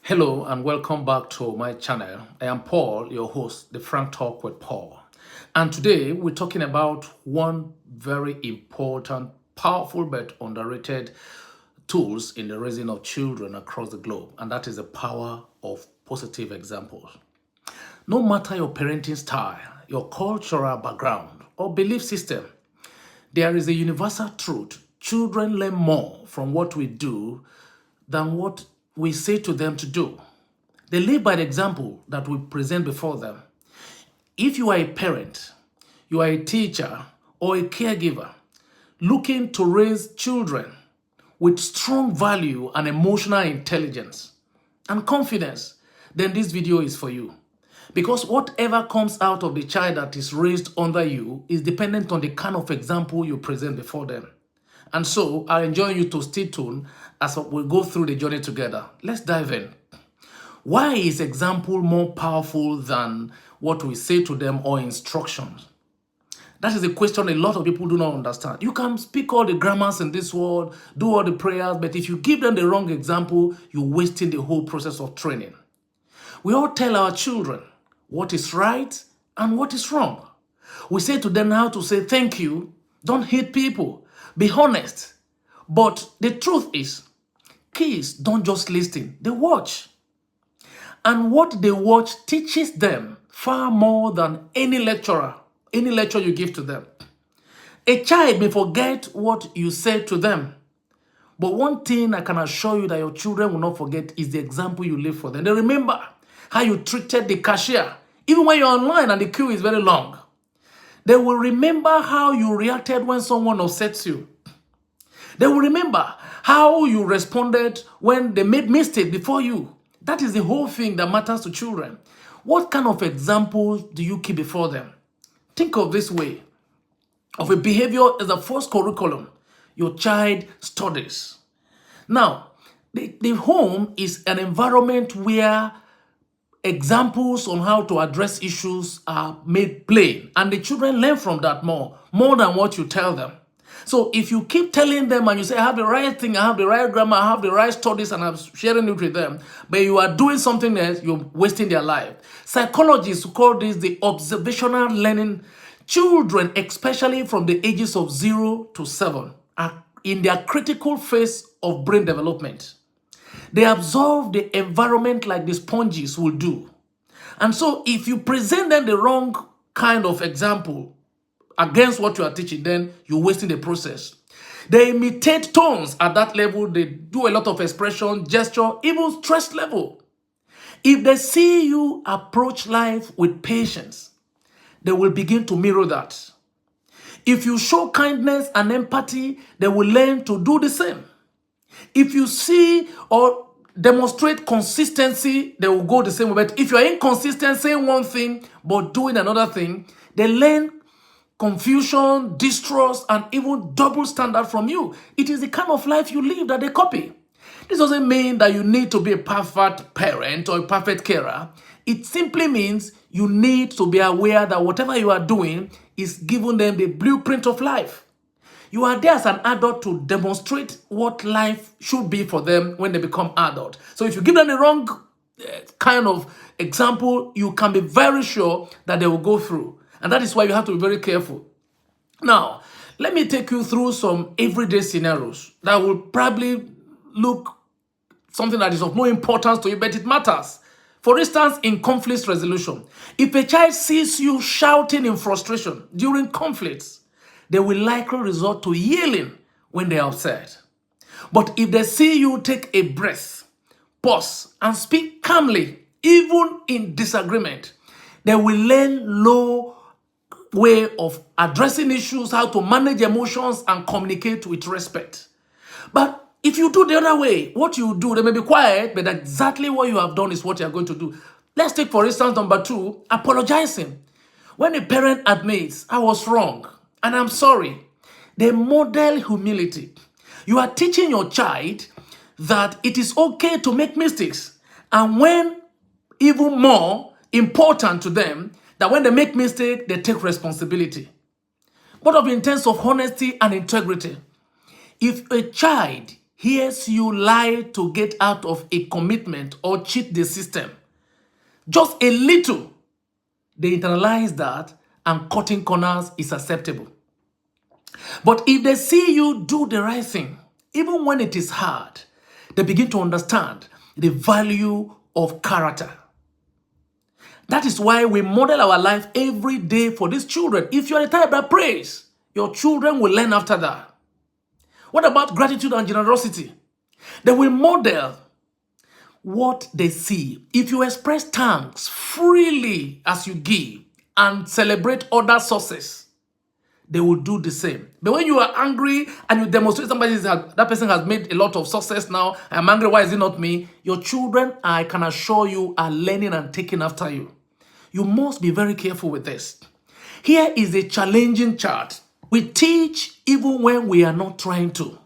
Hello and welcome back to my channel. I am Paul, your host, the Frank Talk with Paul. And today we're talking about one very important, powerful but underrated tools in the raising of children across the globe, and that is the power of positive examples. No matter your parenting style, your cultural background, or belief system, there is a universal truth. Children learn more from what we do than what we say to them to do. They live by the example that we present before them. If you are a parent, you are a teacher, or a caregiver looking to raise children with strong value and emotional intelligence and confidence, then this video is for you. Because whatever comes out of the child that is raised under you is dependent on the kind of example you present before them. And so I enjoy you to stay tuned as we go through the journey together. Let's dive in. Why is example more powerful than what we say to them or instructions? That is a question a lot of people do not understand. You can speak all the grammars in this world, do all the prayers, but if you give them the wrong example, you're wasting the whole process of training. We all tell our children what is right and what is wrong. We say to them how to say thank you, don't hate people, be honest. But the truth is, kids don't just listen, they watch. And what they watch teaches them far more than any lecture you give to them. A child may forget what you said to them, but one thing I can assure you that your children will not forget is the example you live for them. They remember how you treated the cashier, even when you're online and the queue is very long. They will remember how you reacted when someone upsets you. They will remember how you responded when they made mistake before you. That is the whole thing that matters to children. What kind of examples do you keep before them? Think of this way. Of a behavior as the first curriculum your child studies. Now, the home is an environment where examples on how to address issues are made plain, and the children learn from that more than what you tell them. So if you keep telling them and you say, I have the right thing, I have the right grammar, I have the right studies, and I'm sharing it with them, but you are doing something else, you're wasting their life. Psychologists call this the observational learning. Children, especially from the ages of 0 to 7, are in their critical phase of brain development. They absorb the environment like the sponges will do. And so if you present them the wrong kind of example against what you are teaching, then you're wasting the process. They imitate tones at that level. They do a lot of expression, gesture, even stress level. If they see you approach life with patience, they will begin to mirror that. If you show kindness and empathy, they will learn to do the same. If you see or demonstrate consistency, they will go the same way. But if you're inconsistent, saying one thing but doing another thing, they learn confusion, distrust, and even double standard from you. It is the kind of life you live that they copy. This doesn't mean that you need to be a perfect parent or a perfect carer. It simply means you need to be aware that whatever you are doing is giving them the blueprint of life. You are there as an adult to demonstrate what life should be for them when they become adult. So if you give them the wrong kind of example, you can be very sure that they will go through. And that is why you have to be very careful. Now, let me take you through some everyday scenarios that will probably look something that is of no importance to you, but it matters. For instance, in conflict resolution, if a child sees you shouting in frustration during conflicts, they will likely resort to yelling when they are upset. But if they see you take a breath, pause, and speak calmly, even in disagreement, they will learn low way of addressing issues, how to manage emotions, and communicate with respect. But if you do the other way, what you do, they may be quiet, but exactly what you have done is what you are going to do. Let's take, for instance, number 2, apologizing. When a parent admits, I was wrong, and I'm sorry, they model humility. You are teaching your child that it is okay to make mistakes. And when even more important to them, that when they make mistakes, they take responsibility. But in terms of honesty and integrity, if a child hears you lie to get out of a commitment or cheat the system, just a little, they internalize that and cutting corners is acceptable. But if they see you do the right thing, even when it is hard, they begin to understand the value of character. That is why we model our life every day for these children. If you are the type that prays, your children will learn after that. What about gratitude and generosity? They will model what they see. If you express thanks freely as you give and celebrate other sources, they will do the same. But when you are angry and you demonstrate that person has made a lot of success now, I'm angry, why is it not me? Your children, I can assure you, are learning and taking after you. You must be very careful with this. Here is a challenging chart. We teach even when we are not trying to.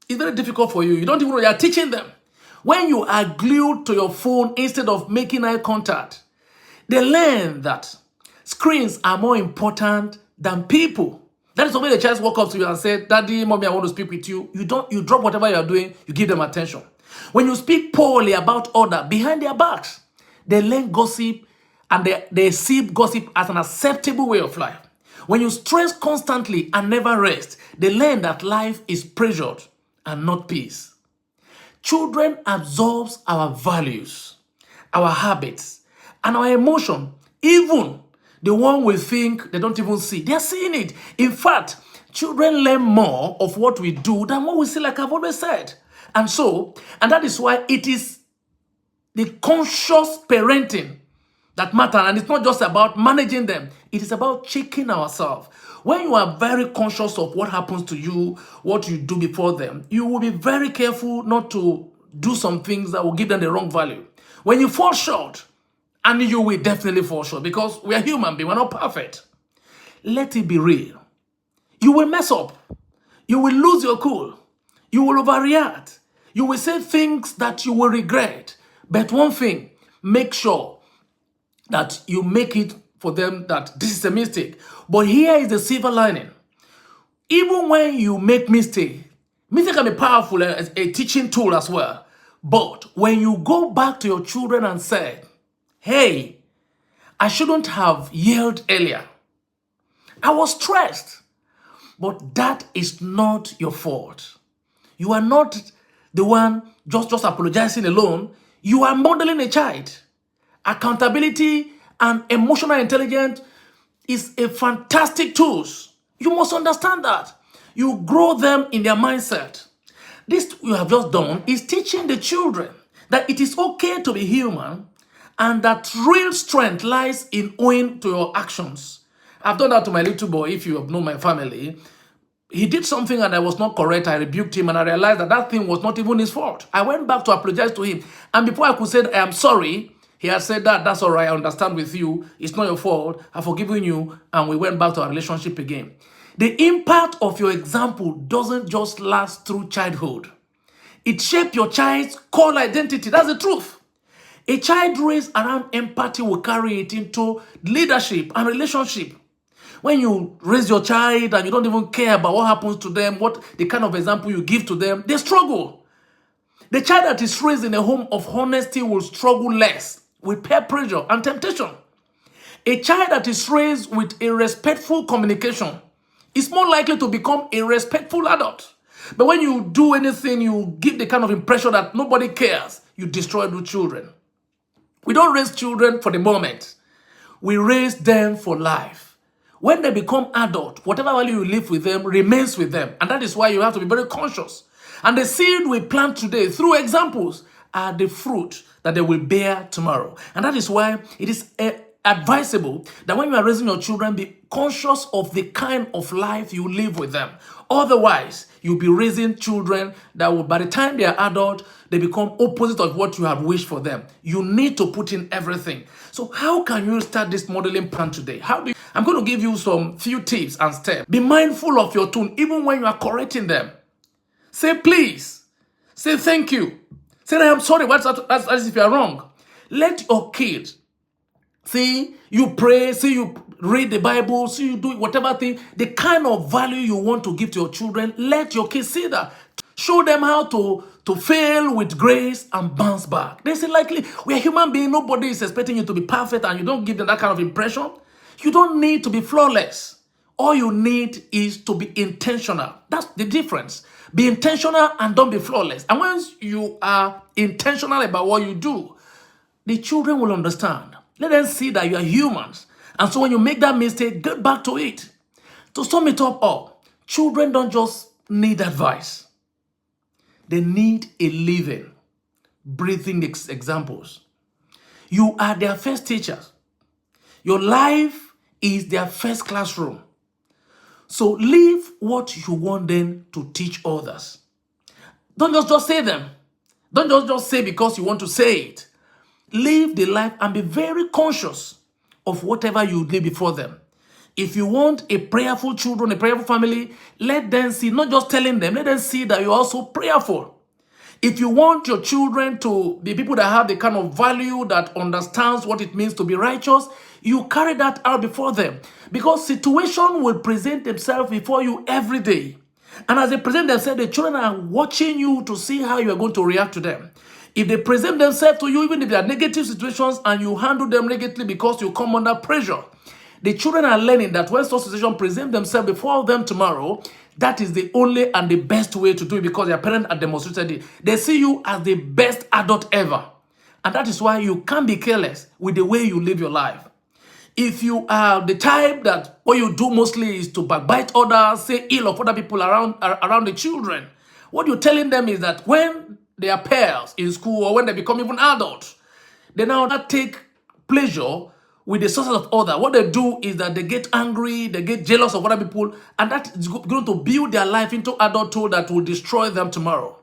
It's very difficult for you. You don't even know you are teaching them. When you are glued to your phone instead of making eye contact, they learn that screens are more important than people. That is why the child walk up to you and say, Daddy, Mommy, I want to speak with you. You drop whatever you are doing, you give them attention. When you speak poorly about others behind their backs, they learn gossip and they see gossip as an acceptable way of life. When you stress constantly and never rest, they learn that life is pressured and not peace. Children absorb our values, our habits, and our emotion, even the one we think they don't even see. They're seeing it. In fact, children learn more of what we do than what we see, like I've always said. And that is why it is the conscious parenting that matters. And it's not just about managing them. It is about checking ourselves. When you are very conscious of what happens to you, what you do before them, you will be very careful not to do some things that will give them the wrong value. When you fall short, and you will definitely fall short because we are human beings, we're not perfect. Let it be real. You will mess up. You will lose your cool. You will overreact. You will say things that you will regret. But one thing, make sure that you make it for them that this is a mistake. But here is the silver lining. Even when you make mistake can be powerful as a teaching tool as well. But when you go back to your children and say, hey, I shouldn't have yelled earlier. I was stressed. But that is not your fault. You are not the one just apologizing alone. You are modeling a child. Accountability and emotional intelligence is a fantastic tool. You must understand that. You grow them in their mindset. This you have just done is teaching the children that it is okay to be human and that real strength lies in owing to your actions. I've done that to my little boy. If you have known my family, he did something and I was not correct. I rebuked him and I realized that thing was not even his fault. I went back to apologize to him. And before I could say, I am sorry, he had said that's all right, I understand with you. It's not your fault. I've forgiven you. And we went back to our relationship again. The impact of your example doesn't just last through childhood. It shapes your child's core identity. That's the truth. A child raised around empathy will carry it into leadership and relationship. When you raise your child and you don't even care about what happens to them, what the kind of example you give to them, they struggle. The child that is raised in a home of honesty will struggle less with peer pressure and temptation. A child that is raised with a respectful communication is more likely to become a respectful adult. But when you do anything, you give the kind of impression that nobody cares, you destroy the children. We don't raise children for the moment. We raise them for life. When they become adult, whatever value you live with them remains with them. And that is why you have to be very conscious. And the seed we plant today through examples are the fruit that they will bear tomorrow. And that is why it is advisable that when you are raising your children, be conscious of the kind of life you live with them. Otherwise, you'll be raising children that will, by the time they are adult, they become opposite of what you have wished for them. You need to put in everything. So how can you start this modeling plan today? I'm going to give you some few tips and steps. Be mindful of your tone, even when you are correcting them. Say please. Say thank you. Say I am sorry. As if you are wrong. Let your kids see you pray, see you read the Bible, see you do whatever thing, the kind of value you want to give to your children, let your kids see that. Show them how to fail with grace and bounce back. They say, likely, we are human beings. Nobody is expecting you to be perfect, and you don't give them that kind of impression. You don't need to be flawless. All you need is to be intentional. That's the difference. Be intentional and don't be flawless. And once you are intentional about what you do, the children will understand. Let them see that you are humans. And so when you make that mistake, get back to it. To sum it up all, children don't just need advice. They need a living, breathing examples. You are their first teachers. Your life is their first classroom. So live what you want them to teach others. Don't just say them. Don't just say because you want to say it. Live the life and be very conscious of whatever you lay before them. If you want a prayerful children, a prayerful family, let them see, not just telling them, let them see that you're also prayerful. If you want your children to be people that have the kind of value that understands what it means to be righteous, you carry that out before them. Because situation will present themselves before you every day. And as they present themselves, the children are watching you to see how you are going to react to them. If they present themselves to you, even if they are negative situations and you handle them negatively because you come under pressure, the children are learning that when such situations present themselves before them tomorrow, that is the only and the best way to do it because their parents are demonstrated it. They see you as the best adult ever. And that is why you can't be careless with the way you live your life. If you are the type that what you do mostly is to backbite others, say ill of other people around the children, what you're telling them is that when they are peers in school or when they become even adults, they now not take pleasure with the sources of others. What they do is that they get angry, they get jealous of other people, and that is going to build their life into adulthood that will destroy them tomorrow.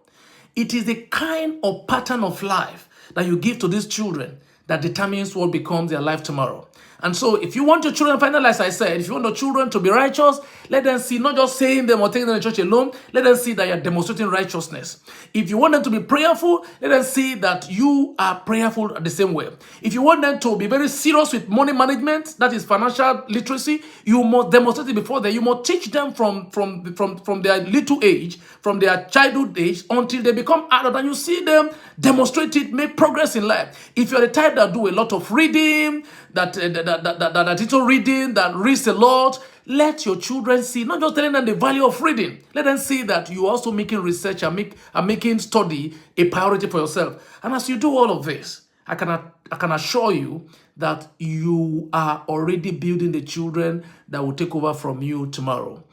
It is the kind of pattern of life that you give to these children that determines what becomes their life tomorrow. And so if you want your children, finally, as I said, if you want your children to be righteous, let them see, not just saying them or taking them to church alone, let them see that you're demonstrating righteousness. If you want them to be prayerful, let them see that you are prayerful the same way. If you want them to be very serious with money management, that is financial literacy, you must demonstrate it before them. You must teach them from their little age, from their childhood age, until they become adult, and you see them demonstrate it, make progress in life. If you're the type that do a lot of reading, that little reading, that reads a lot, let your children see, not just telling them the value of reading, let them see that you're also making research and making study a priority for yourself. And as you do all of this, I can assure you that you are already building the children that will take over from you tomorrow.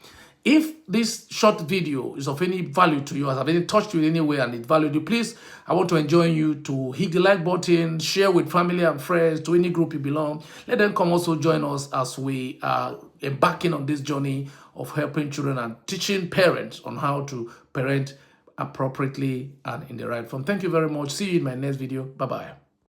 If this short video is of any value to you, has any touched you in any way and it valued you, please, I want to enjoin you to hit the like button, share with family and friends, to any group you belong. Let them come also join us as we are embarking on this journey of helping children and teaching parents on how to parent appropriately and in the right form. Thank you very much. See you in my next video. Bye-bye.